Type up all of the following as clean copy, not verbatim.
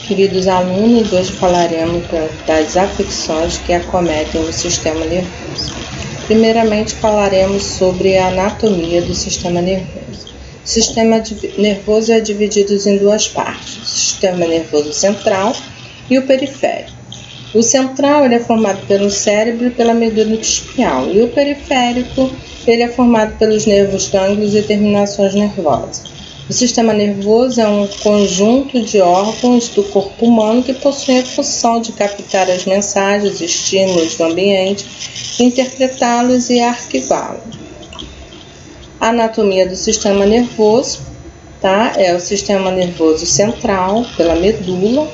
Queridos alunos, hoje falaremos das afecções que acometem o sistema nervoso. Primeiramente, falaremos sobre a anatomia do sistema nervoso. O sistema nervoso é dividido em duas partes, o sistema nervoso central e o periférico. O central é formado pelo cérebro e pela medula espinhal, e o periférico é formado pelos nervos, gânglios e terminações nervosas. O sistema nervoso é um conjunto de órgãos do corpo humano que possuem a função de captar as mensagens e estímulos do ambiente, interpretá-los e arquivá-los. A anatomia do sistema nervoso, é o sistema nervoso central, pela medula,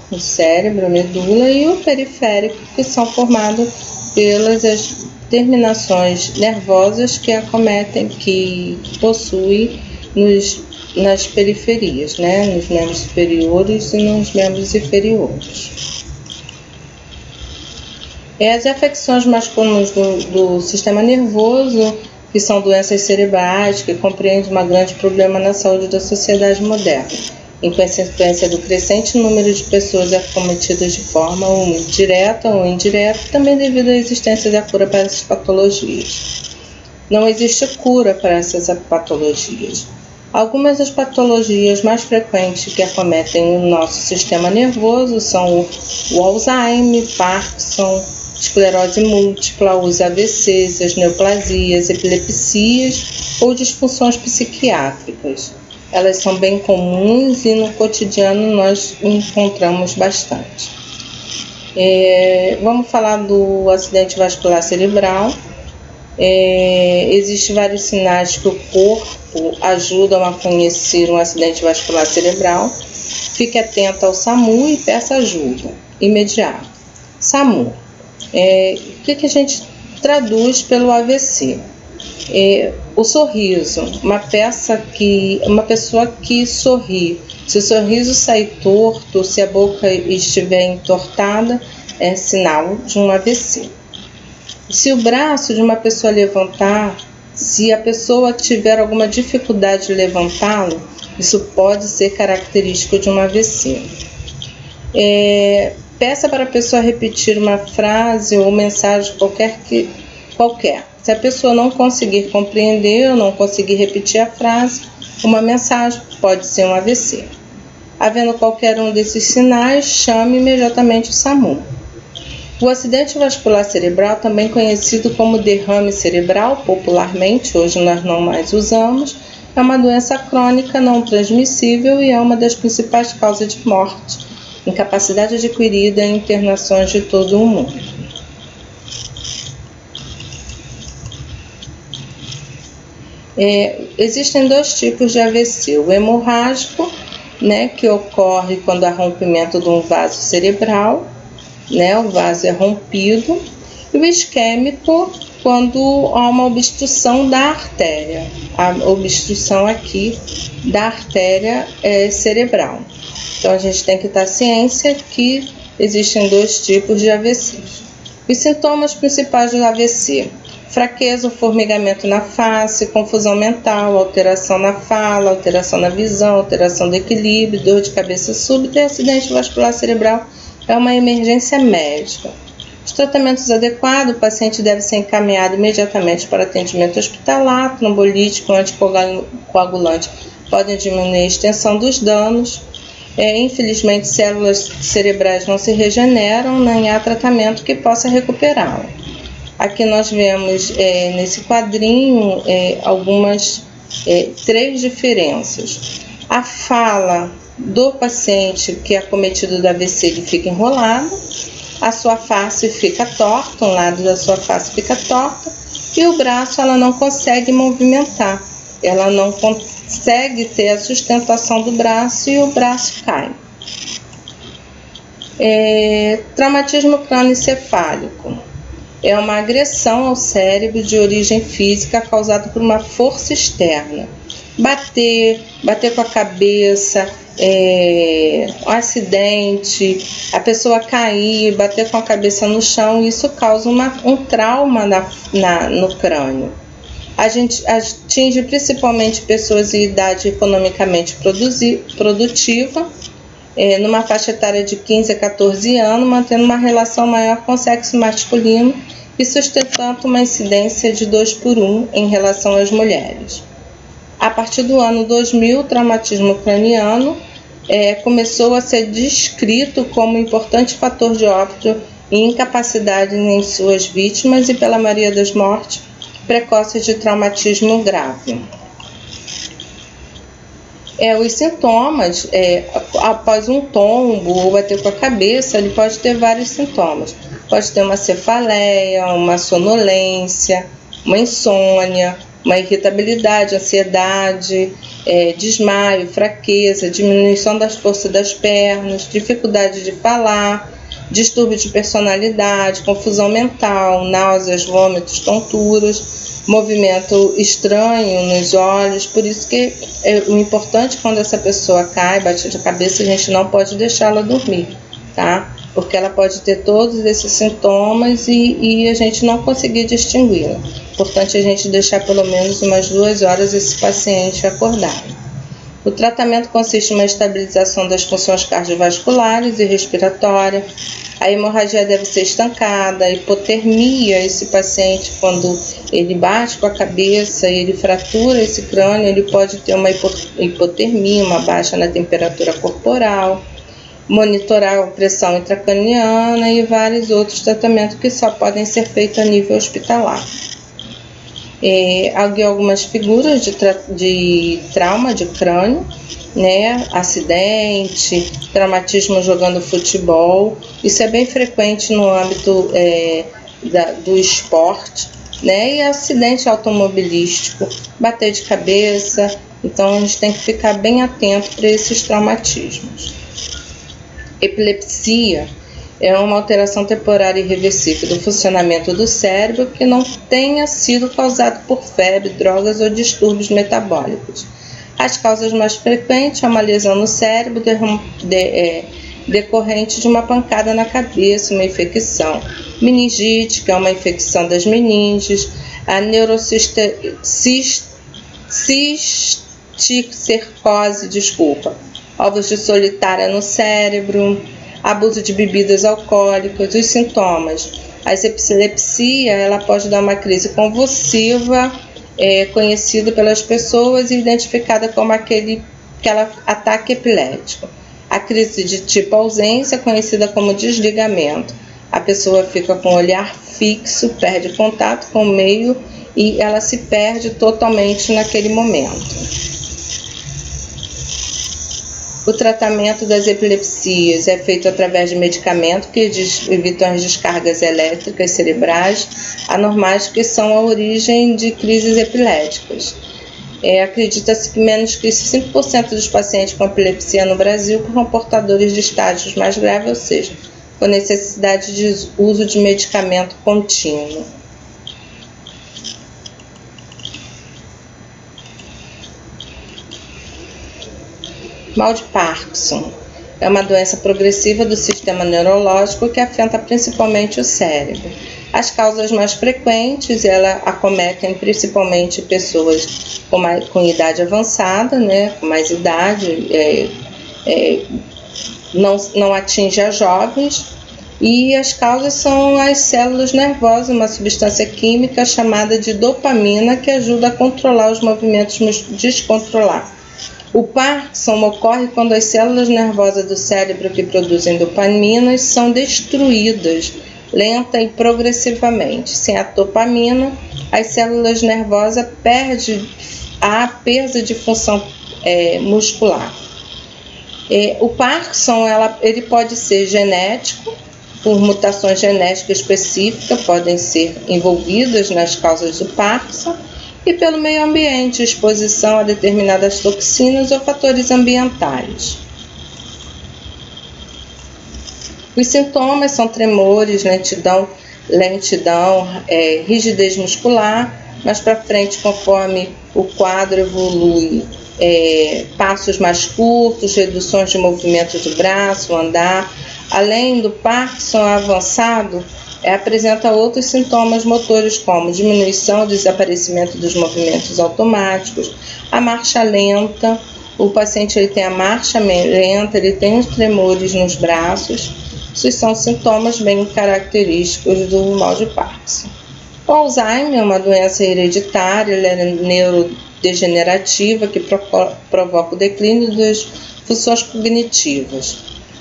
o cérebro, a medula, e o periférico, que são formados pelas terminações nervosas que acometem, que possuem nas periferias, nos membros superiores e nos membros inferiores. As afecções mais comuns do sistema nervoso, que são doenças cerebrais, que compreendem um grande problema na saúde da sociedade moderna, em consequência do crescente número de pessoas acometidas de forma direta ou indireta, também devido à existência da cura para essas patologias. Não existe cura para essas patologias. Algumas das patologias mais frequentes que acometem o nosso sistema nervoso são o Alzheimer, Parkinson, esclerose múltipla, os AVCs, as neoplasias, epilepsias ou disfunções psiquiátricas. Elas são bem comuns e no cotidiano nós encontramos bastante. Vamos falar do acidente vascular cerebral. Existem vários sinais que o corpo ajudam a conhecer um acidente vascular cerebral. Fique atento ao SAMU e peça ajuda imediata. SAMU. O que a gente traduz pelo AVC? O sorriso, uma pessoa que sorri. Se o sorriso sair torto, se a boca estiver entortada, é sinal de um AVC. Se o braço de uma pessoa levantar, se a pessoa tiver alguma dificuldade de levantá-lo, isso pode ser característico de um AVC. Peça para a pessoa repetir uma frase ou mensagem qualquer. Se a pessoa não conseguir compreender ou não conseguir repetir a frase, uma mensagem, pode ser um AVC. Havendo qualquer um desses sinais, chame imediatamente o SAMU. O acidente vascular cerebral, também conhecido como derrame cerebral, popularmente, hoje nós não mais usamos, é uma doença crônica não transmissível e é uma das principais causas de morte, incapacidade adquirida e internações de todo o mundo. Existem dois tipos de AVC, o hemorrágico, que ocorre quando há rompimento de um vaso cerebral, o vaso é rompido, e o isquêmico, quando há uma obstrução da artéria, a obstrução aqui da artéria cerebral. Então a gente tem que ter ciência que existem dois tipos de AVC. Os sintomas principais do AVC: fraqueza ou formigamento na face, confusão mental, alteração na fala, alteração na visão, alteração do equilíbrio, dor de cabeça súbita e acidente vascular cerebral é uma emergência médica. Os tratamentos adequados, o paciente deve ser encaminhado imediatamente para atendimento hospitalar. Trombolítico, anticoagulante podem diminuir a extensão dos danos. Infelizmente, células cerebrais não se regeneram, nem há tratamento que possa recuperá-la. Aqui nós vemos nesse quadrinho algumas três diferenças. A fala do paciente que é acometido do AVC, ele fica enrolado, a sua face fica torta, um lado da sua face fica torta, e o braço ela não consegue movimentar, ela não consegue ter a sustentação do braço e o braço cai. Traumatismo crânioencefálico é uma agressão ao cérebro de origem física causada por uma força externa. Bater com a cabeça, um acidente, a pessoa cair, bater com a cabeça no chão, isso causa um trauma no crânio. A gente atinge principalmente pessoas em idade economicamente produtiva numa faixa etária de 15 a 14 anos, mantendo uma relação maior com o sexo masculino e sustentando uma incidência de 2:1 em relação às mulheres. A partir do ano 2000, o traumatismo craniano começou a ser descrito como importante fator de óbito e incapacidade em suas vítimas e pela maioria das mortes precoces de traumatismo grave. Os sintomas, após um tombo ou bater com a cabeça, ele pode ter vários sintomas. Pode ter uma cefaleia, uma sonolência, uma insônia, uma irritabilidade, ansiedade, desmaio, fraqueza, diminuição da força das pernas, dificuldade de falar, distúrbio de personalidade, confusão mental, náuseas, vômitos, tonturas, movimento estranho nos olhos. Por isso que o importante quando essa pessoa cai, bate de cabeça, a gente não pode deixá-la dormir, tá? Porque ela pode ter todos esses sintomas e a gente não conseguir distingui-la. Importante a gente deixar pelo menos umas 2 horas esse paciente acordado. O tratamento consiste em uma estabilização das funções cardiovasculares e respiratórias. A hemorragia deve ser estancada. A hipotermia, esse paciente, quando ele bate com a cabeça e ele fratura esse crânio, ele pode ter uma hipotermia, uma baixa na temperatura corporal. Monitorar a pressão intracraniana e vários outros tratamentos que só podem ser feitos a nível hospitalar. Algumas figuras de trauma de crânio, né? Acidente, traumatismo jogando futebol. Isso é bem frequente no âmbito do esporte, né? E acidente automobilístico, bater de cabeça. Então a gente tem que ficar bem atento para esses traumatismos. Epilepsia é uma alteração temporária irreversível do funcionamento do cérebro que não tenha sido causado por febre, drogas ou distúrbios metabólicos. As causas mais frequentes são uma lesão no cérebro decorrente de uma pancada na cabeça, uma infecção meningite, que é uma infecção das meninges, a cisticercose, ovos de solitária no cérebro, abuso de bebidas alcoólicas. Os sintomas: a epilepsia, ela pode dar uma crise convulsiva, conhecida pelas pessoas e identificada como aquele ataque epilético. A crise de tipo ausência, conhecida como desligamento. A pessoa fica com o olhar fixo, perde contato com o meio e ela se perde totalmente naquele momento. O tratamento das epilepsias é feito através de medicamentos que evitam as descargas elétricas cerebrais anormais que são a origem de crises epiléticas. Acredita-se que menos que 5% dos pacientes com epilepsia no Brasil são portadores de estágios mais graves, ou seja, com necessidade de uso de medicamento contínuo. Mal de Parkinson é uma doença progressiva do sistema neurológico que afeta principalmente o cérebro. As causas mais frequentes, ela acometem principalmente pessoas com idade avançada, né, com mais idade, não atinge a jovens, e as causas são as células nervosas, uma substância química chamada de dopamina que ajuda a controlar os movimentos descontrolados. O Parkinson ocorre quando as células nervosas do cérebro que produzem dopamina são destruídas lenta e progressivamente. Sem a dopamina, as células nervosas perdem a perda de função muscular. O Parkinson ele pode ser genético, por mutações genéticas específicas, podem ser envolvidas nas causas do Parkinson, e pelo meio ambiente, exposição a determinadas toxinas ou fatores ambientais. Os sintomas são tremores, lentidão, rigidez muscular, mais para frente, conforme o quadro evolui, passos mais curtos, reduções de movimento do braço, andar. Além do Parkinson avançado, apresenta outros sintomas motores como diminuição ou desaparecimento dos movimentos automáticos, a marcha lenta, O paciente ele tem a marcha lenta, ele tem os tremores nos braços. Esses são sintomas bem característicos do mal de Parkinson. O Alzheimer é uma doença hereditária, ela é neurodegenerativa que provoca o declínio das funções cognitivas.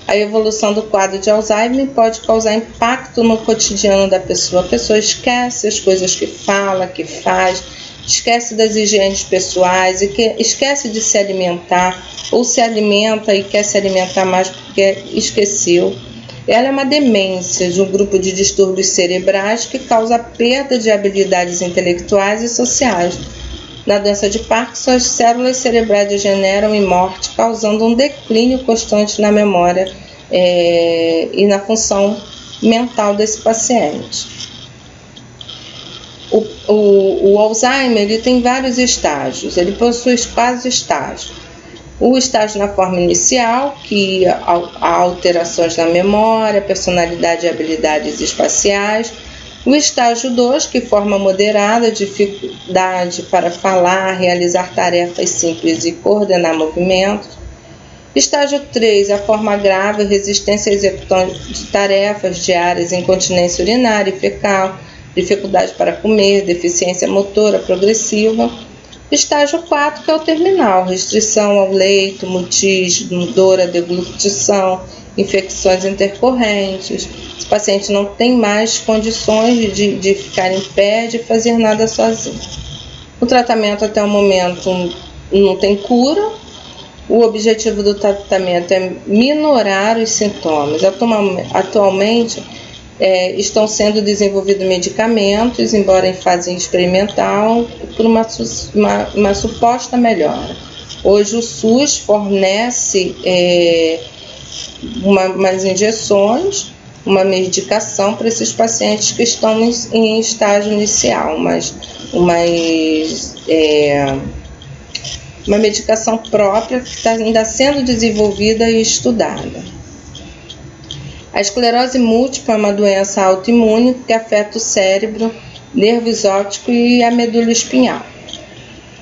A evolução do quadro de Alzheimer pode causar impacto no cotidiano da pessoa. A pessoa esquece as coisas que fala, que faz, esquece das higienes pessoais e esquece de se alimentar, ou se alimenta e quer se alimentar mais porque esqueceu. Ela é uma demência de um grupo de distúrbios cerebrais que causa perda de habilidades intelectuais e sociais. Na doença de Parkinson, as células cerebrais degeneram em morte, causando um declínio constante na memória e na função mental desse paciente. O Alzheimer ele tem vários estágios, ele possui quase estágios. O estágio na forma inicial, que há alterações na memória, personalidade e habilidades espaciais. O estágio 2, que forma moderada, dificuldade para falar, realizar tarefas simples e coordenar movimentos. Estágio 3, a forma grave, resistência à execução de tarefas diárias, incontinência urinária e fecal, dificuldade para comer, deficiência motora progressiva. Estágio 4, que é o terminal, restrição ao leito, mutismo, dor à deglutição, infecções intercorrentes. Esse paciente não tem mais condições de ficar em pé, de fazer nada sozinho. O tratamento até o momento não tem cura. O objetivo do tratamento é minorar os sintomas. Atualmente, estão sendo desenvolvidos medicamentos, embora em fase experimental, por uma suposta melhora. Hoje o SUS fornece umas injeções, uma medicação para esses pacientes que estão em estágio inicial, uma medicação própria que está ainda sendo desenvolvida e estudada. A esclerose múltipla é uma doença autoimune que afeta o cérebro, nervos ópticos e a medula espinhal.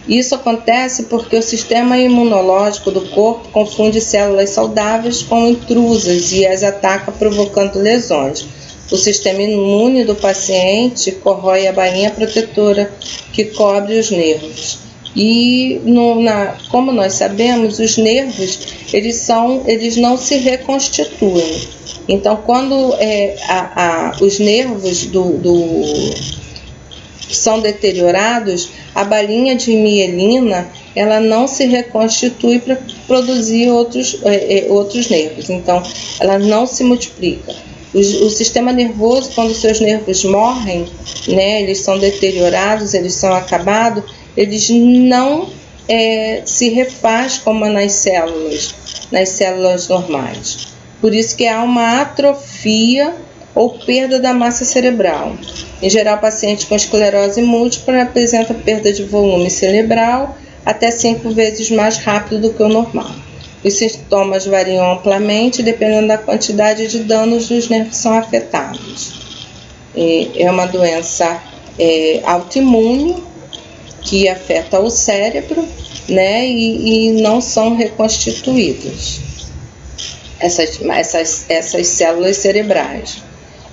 Isso acontece porque o sistema imunológico do corpo confunde células saudáveis com intrusas e as ataca, provocando lesões. O sistema imune do paciente corrói a bainha protetora que cobre os nervos. E como nós sabemos, os nervos eles não se reconstituem. Então, quando os nervos são deteriorados, a bainha de mielina ela não se reconstitui para produzir outros nervos. Então, ela não se multiplica. O sistema nervoso, quando seus nervos morrem, eles são deteriorados, eles são acabados, eles não se refaz como nas células normais. Por isso que há uma atrofia ou perda da massa cerebral. Em geral, paciente com esclerose múltipla apresenta perda de volume cerebral até 5 vezes mais rápido do que o normal. Os sintomas variam amplamente dependendo da quantidade de danos dos nervos que são afetados. É uma doença autoimune que afeta o cérebro, e não são reconstituídos essas células cerebrais.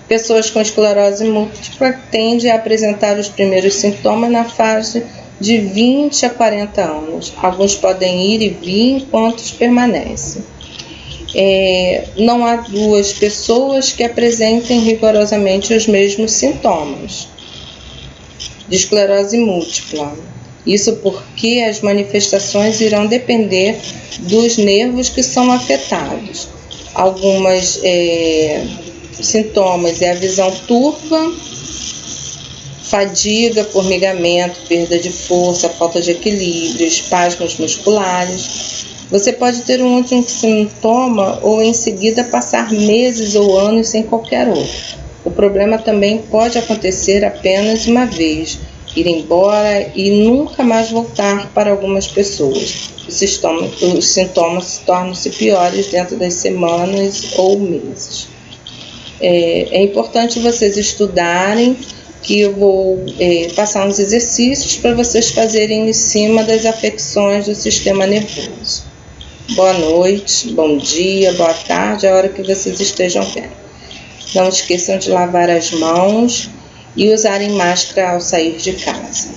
Pessoas com esclerose múltipla tendem a apresentar os primeiros sintomas na fase de 20 a 40 anos. Alguns podem ir e vir enquanto permanecem. Não há duas pessoas que apresentem rigorosamente os mesmos sintomas de esclerose múltipla. Isso porque as manifestações irão depender dos nervos que são afetados. Alguns sintomas é a visão turva, fadiga, formigamento, perda de força, falta de equilíbrio, espasmos musculares. Você pode ter um último sintoma ou em seguida passar meses ou anos sem qualquer outro. O problema também pode acontecer apenas uma vez, ir embora e nunca mais voltar para algumas pessoas. Os sintomas tornam-se piores dentro das semanas ou meses. É importante vocês estudarem, que eu vou passar uns exercícios para vocês fazerem em cima das afecções do sistema nervoso. boa noite, bom dia, boa tarde, a hora que vocês estejam vendo. Não esqueçam de lavar as mãos e usarem máscara ao sair de casa.